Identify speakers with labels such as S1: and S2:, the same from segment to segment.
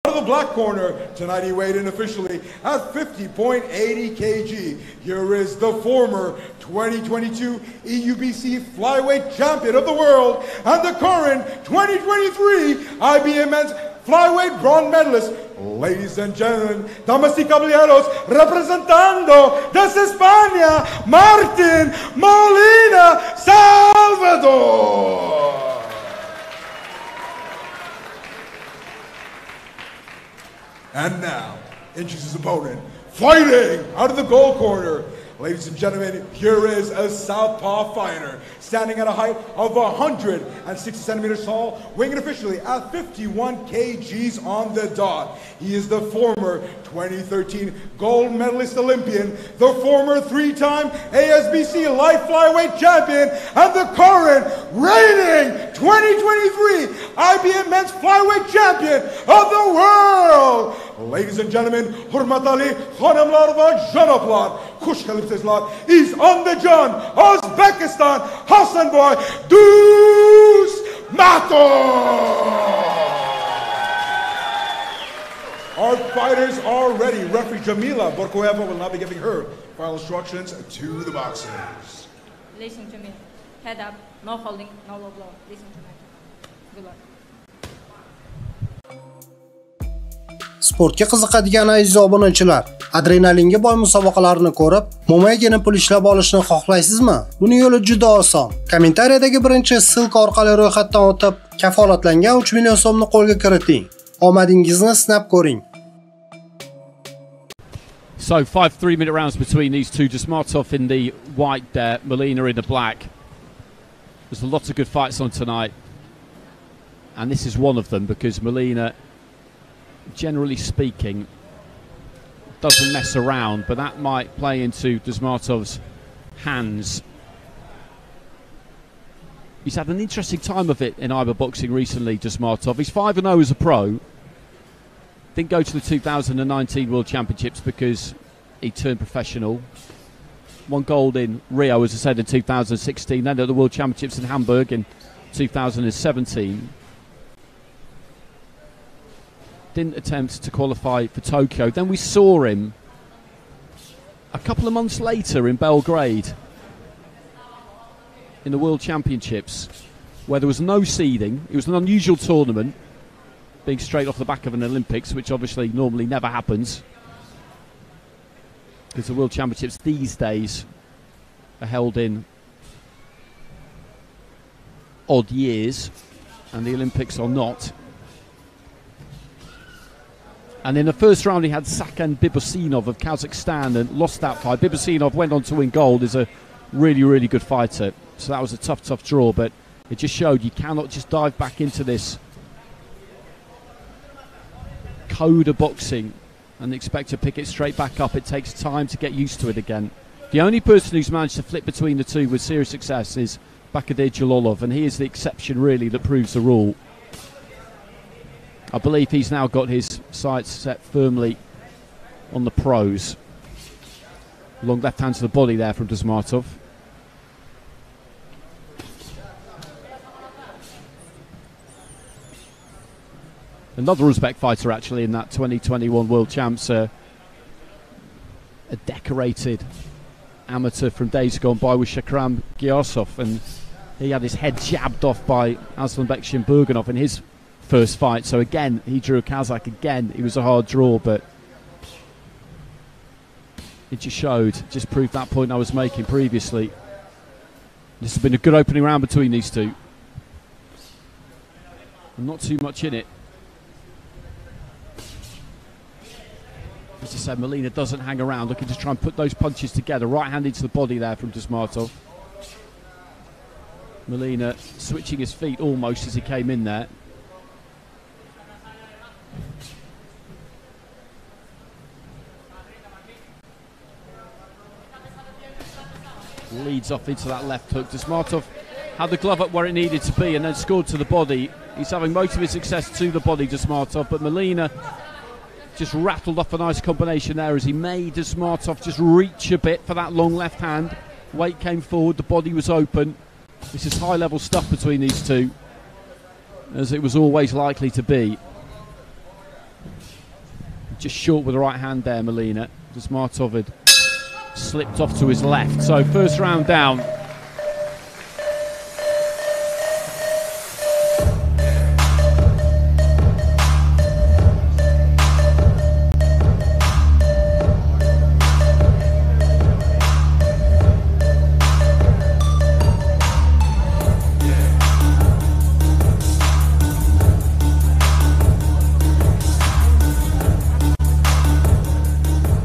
S1: Out of the black corner, tonight he weighed in officially at 50.80 kg. Here is the former 2022 EUBC flyweight champion of the world and the current 2023 IBM Men's flyweight bronze medalist. Ladies and gentlemen, damas y caballeros, representando desde España, Martin Molina Salvador. And now, introduce his opponent, fighting out of the gold corner. Ladies and gentlemen, here is a southpaw fighter, standing at a height of 160 centimeters tall, weighing officially at 51 kgs on the dot. He is the former 2013 gold medalist Olympian, the former three-time ASBC light flyweight champion, and the current reigning 2023 IBM Men's flyweight champion of the world. Ladies and gentlemen, hurmatali hanımlar ve janaplar, kuş kalipsizler, is on the John, Uzbekistan, Hasanboy, Dusmatovga. Our fighters are ready. Referee Jamila Borkoeva will now be giving her final instructions to the boxers.
S2: Listen to me. Head up, no holding, no low blow. Listen to me. Good luck.
S3: Sportga qiziqadigan aziz obunachilar, adrenalinga boy musobaqalarni ko'rib, mo'maygina pul ishlab olishni xohlaysizmi? Buning yo'li juda oson. Kommentariyadagi birinchi ssilka orqali ro'yxatdan o'tib, kafolatlangan 3 million so'mni qo'lga kiriting. Omadingizni sinab ko'ring.
S4: So 5 3-minute rounds between these two. Dusmatov in the white there, Molina in the black. There's lots of good fights on tonight. And this is one of them because Molina, generally speaking, doesn't mess around, but that might play into Dusmatov's hands. He's had an interesting time of it in Iber boxing recently, Dusmatov. He's 5-0 as a pro. Didn't go to the 2019 World Championships because he turned professional. Won gold in Rio, as I said, in 2016. Then at the World Championships in Hamburg in 2017. Didn't attempt to qualify for Tokyo. Then we saw him a couple of months later in Belgrade in the World Championships, where there was no seeding. It was an unusual tournament, being straight off the back of an Olympics, which obviously normally never happens, because the World Championships these days are held in odd years and the Olympics are not. And in the first round he had Sakan Bibusinov of Kazakhstan and lost that fight. Bibusinov went on to win gold, is a really, really good fighter. So that was a tough, tough draw, but it just showed you cannot just dive back into this code of boxing and expect to pick it straight back up. It takes time to get used to it again. The only person who's managed to flip between the two with serious success is Bakadir Jalolov, and he is the exception really that proves the rule. I believe he's now got his sights set firmly on the pros. Long left hand to the body there from Dusmatov. Another Uzbek fighter actually in that 2021 World Champs, a decorated amateur from days gone by, with Shakram Gyasov, and he had his head jabbed off by Aslanbek Shimburganov in his first fight. So again, he drew a Kazakh again. It was a hard draw, but it just showed, just proved that point I was making previously. This has been a good opening round between these two. And not too much in it. As I said, Molina doesn't hang around, looking to try and put those punches together. Right hand into the body there from Dusmatov. Molina switching his feet almost as he came in there. Leads off into that left hook. Dusmatov had the glove up where it needed to be and then scored to the body. He's having most of his success to the body, Dusmatov, but Molina just rattled off a nice combination there as he made Dusmatov just reach a bit for that long left hand. Weight came forward, the body was open. This is high level stuff between these two, as it was always likely to be. just short with the right hand there, Molina. Dusmatov had slipped off to his left. So first round down.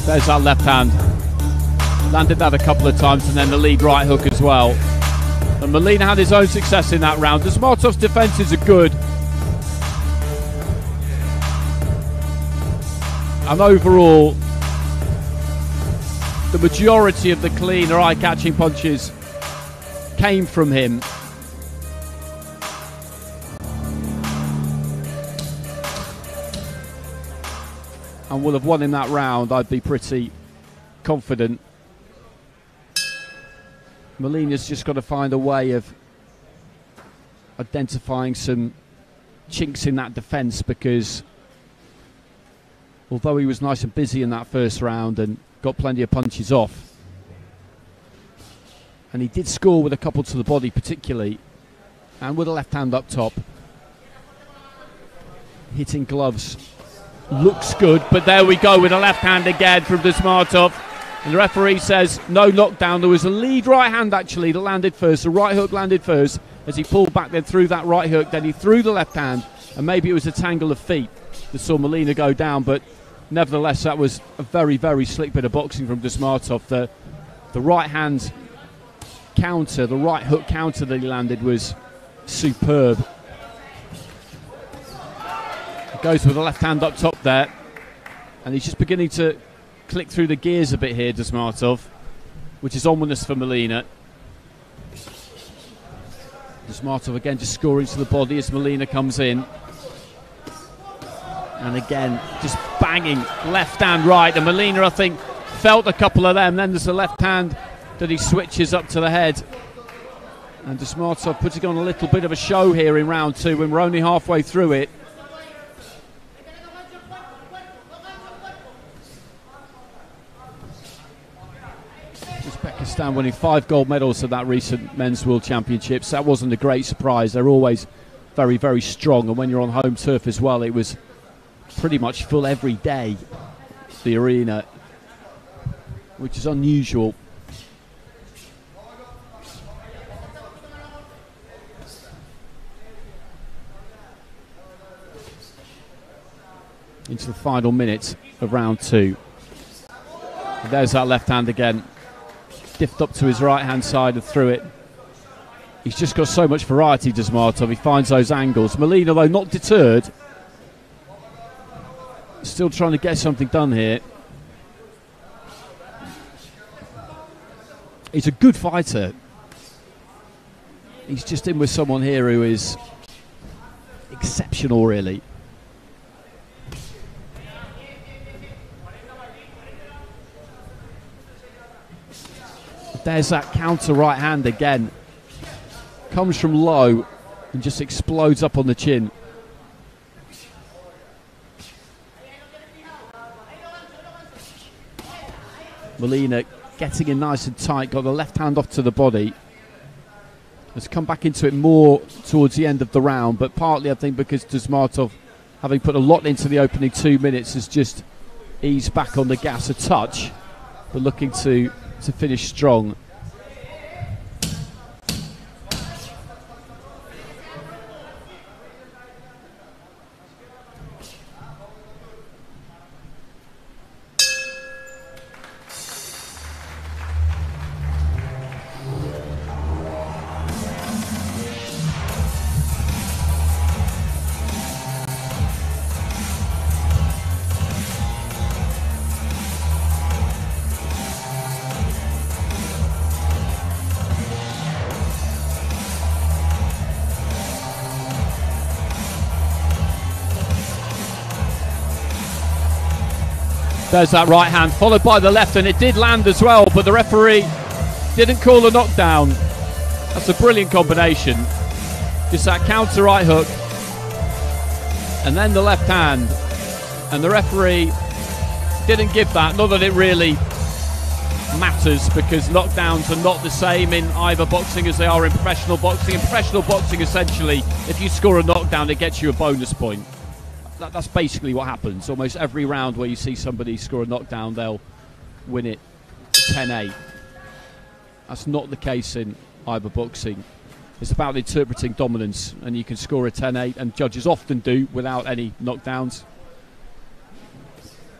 S4: There's that left hand. Landed that a couple of times, and then the lead right hook as well. And Molina had his own success in that round. Dusmatov's defences are good. And overall, the majority of the clean or eye-catching punches came from him. And will have won in that round, I'd be pretty confident. Molina's just got to find a way of identifying some chinks in that defence, because although he was nice and busy in that first round and got plenty of punches off, and he did score with a couple to the body particularly, and with a left hand up top, hitting gloves. Looks good, but there we go with a left hand again from Dusmatov. And the referee says no knockdown. There was a lead right hand actually that landed first. The right hook landed first as he pulled back, then threw that right hook. Then he threw the left hand, and maybe it was a tangle of feet that saw Molina go down. But nevertheless, that was a very, very slick bit of boxing from Dusmatov. The right hand counter, the right hook counter that he landed was superb. Goes with the left hand up top there, and he's just beginning to click through the gears a bit here, Dusmatov, which is ominous for Molina. Dusmatov again just scoring to the body as Molina comes in, and again just banging left hand right, and Molina I think felt a couple of them. Then there's the left hand that he switches up to the head, and Dusmatov putting on a little bit of a show here in round two when we're only halfway through it. Uzbekistan winning 5 gold medals at that recent Men's World Championships. That wasn't a great surprise. They're always very, very strong, and when you're on home turf as well, it was pretty much full every day, the arena, which is unusual. Into the final minutes of round two. And there's that left hand again. Diffed up to his right hand side and through it. He's just got so much variety, Dusmatov. He finds those angles. Molina, though, not deterred. Still trying to get something done here. He's a good fighter. He's just in with someone here who is exceptional, really. There's that counter right hand again. Comes from low and just explodes up on the chin. Molina getting in nice and tight, got the left hand off to the body. Has come back into it more towards the end of the round, but partly I think because Dusmatov, having put a lot into the opening 2 minutes, has just eased back on the gas a touch, but looking to finish strong. There's that right hand, followed by the left, and it did land as well, but the referee didn't call a knockdown. That's a brilliant combination. Just that counter right hook, and then the left hand. And the referee didn't give that. Not that it really matters, because knockdowns are not the same in either boxing as they are in professional boxing. In professional boxing, essentially, if you score a knockdown, it gets you a bonus point. That's basically what happens. Almost every round where you see somebody score a knockdown, they'll win it 10-8. That's not the case in either boxing. It's about interpreting dominance, and you can score a 10-8, and judges often do without any knockdowns.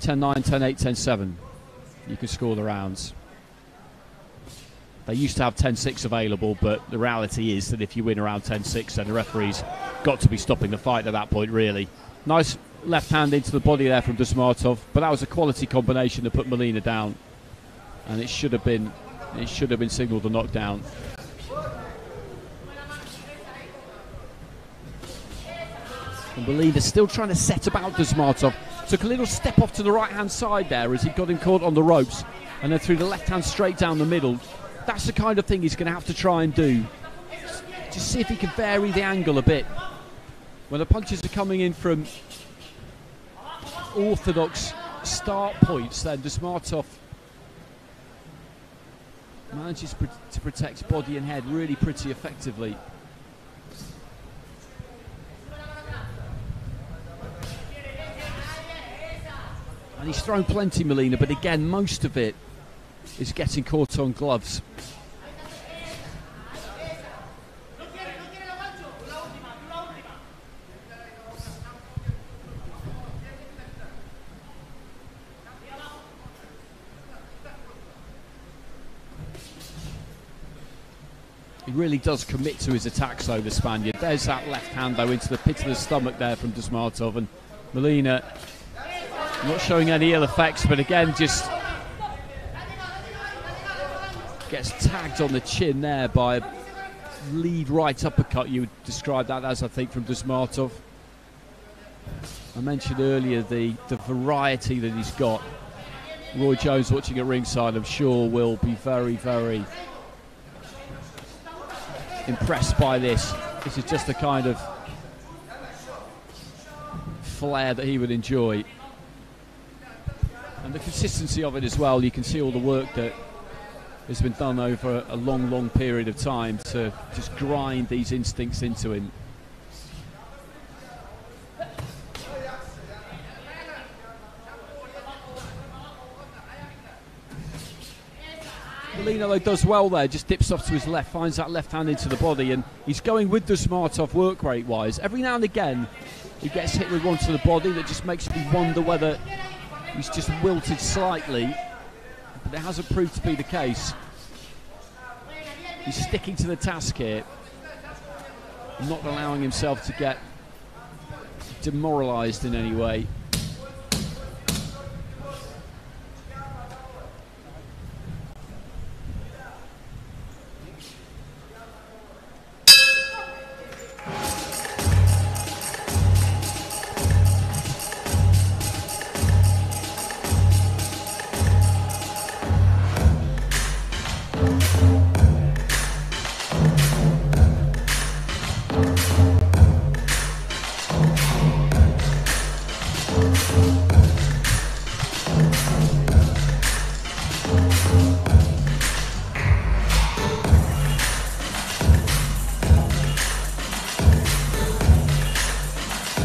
S4: 10-9, 10-8, 10-7. You can score the rounds. They used to have 10-6 available, but the reality is that if you win around 10-6, then the referee's got to be stopping the fight at that point, really. Nice left hand into the body there from Dusmatov, but that was a quality combination to put Molina down, and it should have been signalled a knockdown. And Molina still trying to set about Dusmatov. Took a little step off to the right-hand side there as he got him caught on the ropes, and then threw the left hand straight down the middle. That's the kind of thing he's going to have to try and do. Just see if he can vary the angle a bit. When the punches are coming in from orthodox start points, then Dusmatov manages to protect body and head really pretty effectively. And he's thrown plenty, Molina, but again, most of it is getting caught on gloves. He really does commit to his attacks, though, the Spaniard. There's that left hand, though, into the pit of the stomach there from Dusmatov, and Molina not showing any ill effects, but again, just gets tagged on the chin there by a lead right uppercut, you would describe that as, I think, from Dusmatov. I mentioned earlier the variety that he's got. Roy Jones, watching at ringside, I'm sure will be very, very impressed by this. This is just the kind of flair that he would enjoy. And the consistency of it as well. You can see all the work that has been done over a long, long period of time to just grind these instincts into him. Molina, though, does well there, just dips off to his left, finds that left hand into the body, and he's going with Dusmatov work rate-wise. Every now and again, he gets hit with one to the body that just makes me wonder whether he's just wilted slightly, but it hasn't proved to be the case. He's sticking to the task here, not allowing himself to get demoralised in any way.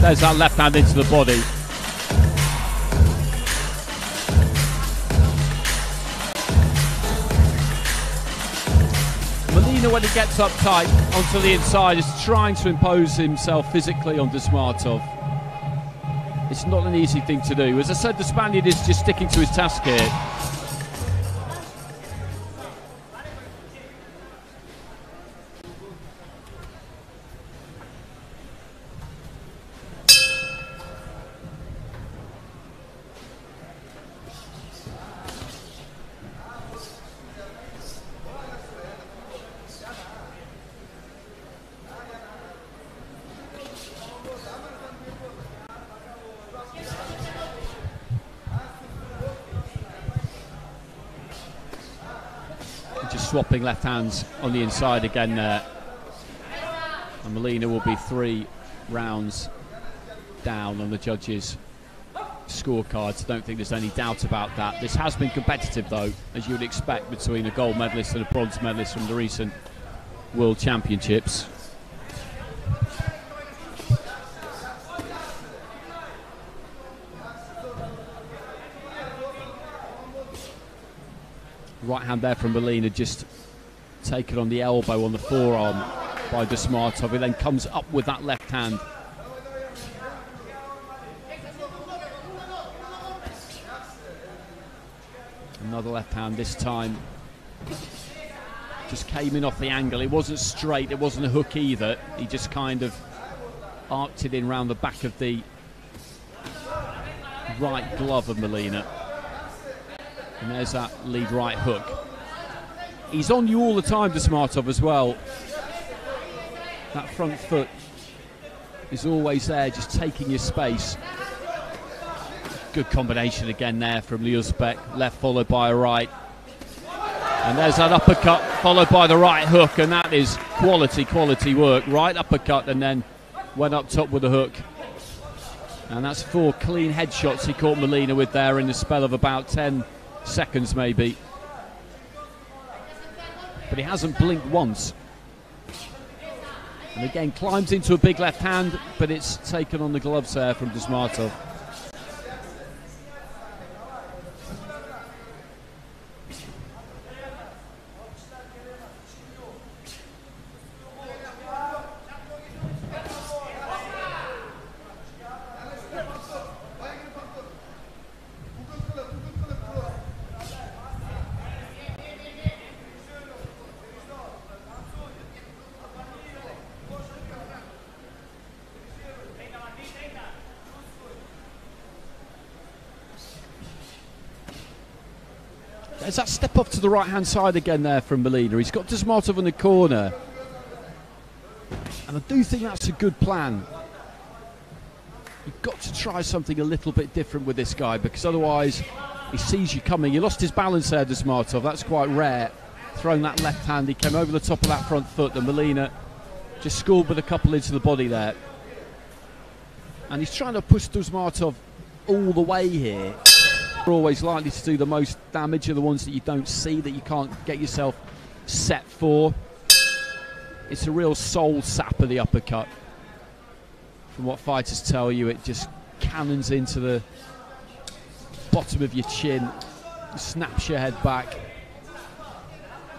S4: There's that left hand into the body. Molina, when he gets up tight onto the inside, is trying to impose himself physically on Dusmatov. It's not an easy thing to do. As I said, the Spaniard is just sticking to his task here. Just swapping left hands on the inside again there. And Molina will be 3 rounds down on the judges' scorecards. I don't think there's any doubt about that. This has been competitive, though, as you would expect, between a gold medalist and a bronze medalist from the recent World Championships. Right hand there from Molina, just taken on the elbow on the forearm by Dusmatov. He then comes up with that left hand. Another left hand this time. Just came in off the angle. It wasn't straight, it wasn't a hook either. He just kind of arced it in round the back of the right glove of Molina. And there's that lead right hook. He's on you all the time, Dusmatov, as well. That front foot is always there, just taking your space. Good combination again there from Uzbek. Left followed by a right. And there's that uppercut followed by the right hook, and that is quality work. Right uppercut and then went up top with a hook. And that's 4 clean headshots he caught Molina with there in the spell of about 10 seconds maybe. But he hasn't blinked once. And again climbs into a big left hand, but it's taken on the gloves there from Dusmatov. There's that step off to the right-hand side again there from Molina. He's got Dusmatov in the corner. And I do think that's a good plan. You've got to try something a little bit different with this guy, because otherwise he sees you coming. He lost his balance there, Dusmatov. That's quite rare. Throwing that left hand, he came over the top of that front foot, and Molina just scored with a couple into the body there. And he's trying to push Dusmatov all the way here. Are always likely to do the most damage are the ones that you don't see, that you can't get yourself set for. It's a real soul sapper, the uppercut. From what fighters tell you, it just cannons into the bottom of your chin, snaps your head back.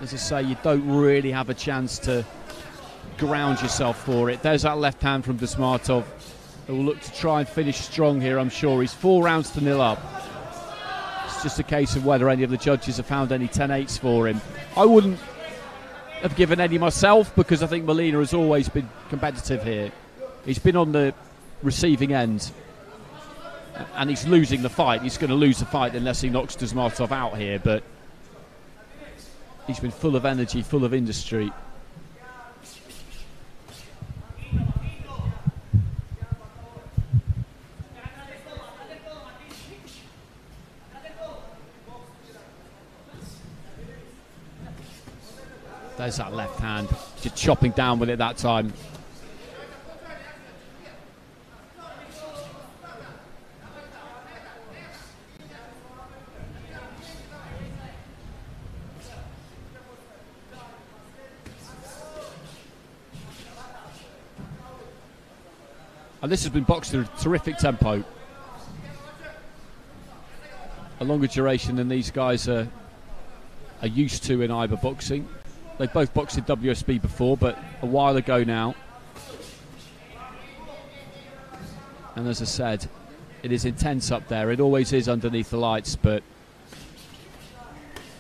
S4: As I say, you don't really have a chance to ground yourself for it. There's that left hand from Dusmatov, who will look to try and finish strong here, I'm sure. He's 4 rounds to 0 up. It's just a case of whether any of the judges have found any 10-8s for him. I wouldn't have given any myself, because I think Molina has always been competitive here. He's been on the receiving end, and he's losing the fight. He's going to lose the fight unless he knocks Dusmatov out here, but he's been full of energy, full of industry. There's that left hand, just chopping down with it that time. And this has been boxed at a terrific tempo. A longer duration than these guys are used to in IBA boxing. They both boxed in WSB before, but a while ago now. And as I said, it is intense up there. It always is underneath the lights, but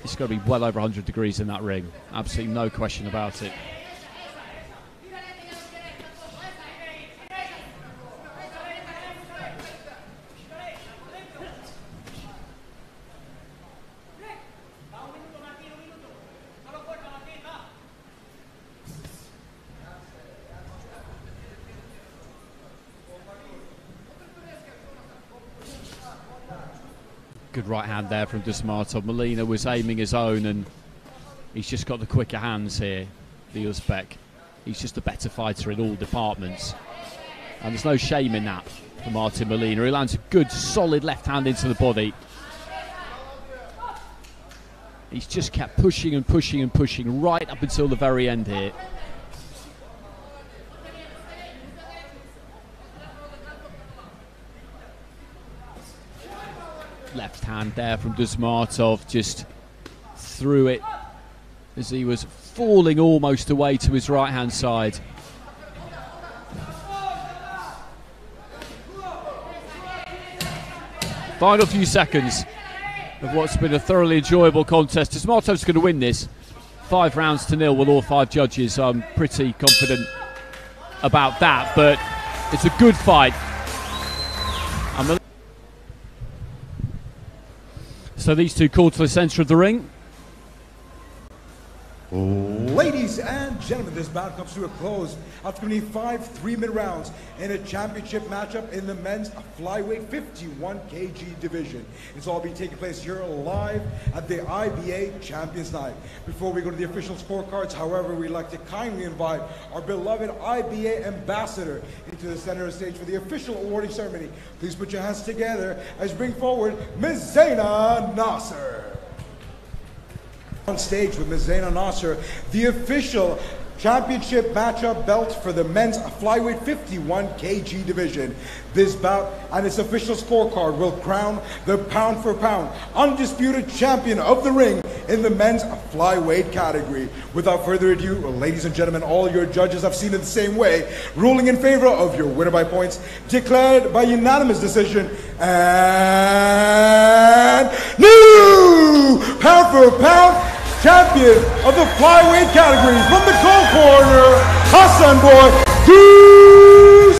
S4: it's got to be well over 100 degrees in that ring. Absolutely no question about it. Good right hand there from Dusmatov. Molina was aiming his own, and he's just got the quicker hands here, the Uzbek. He's just a better fighter in all departments, and there's no shame in that. for Martin Molina. He lands a good, solid left hand into the body. He's just kept pushing and pushing and pushing right up until the very end here. Left hand there from Dusmatov, just threw it as he was falling almost away to his right hand side. Final few seconds of what's been a thoroughly enjoyable contest. Dusmatov's going to win this 5 rounds to 0 with all 5 judges. I'm pretty confident about that, but it's a good fight. So these two called to the centre of the ring.
S1: Ladies and gentlemen, this bout comes to a close after completing 5 3-minute rounds in a championship matchup in the men's flyweight 51 kg division. It's all being taking place here live at the IBA Champions Night. Before we go to the official scorecards, however, we'd like to kindly invite our beloved IBA ambassador into the center of the stage for the official awarding ceremony. Please put your hands together as we bring forward Ms. Zaina Nasser. On stage with Ms. Zaina Nasser, the official championship matchup belt for the men's flyweight 51 kg division. This bout and its official scorecard will crown the pound for pound undisputed champion of the ring in the men's flyweight category. Without further ado, ladies and gentlemen, all your judges have seen it the same way, ruling in favor of your winner by points, declared by unanimous decision, and new pound for pound champion of the flyweight category from the gold corner, Hasanboy.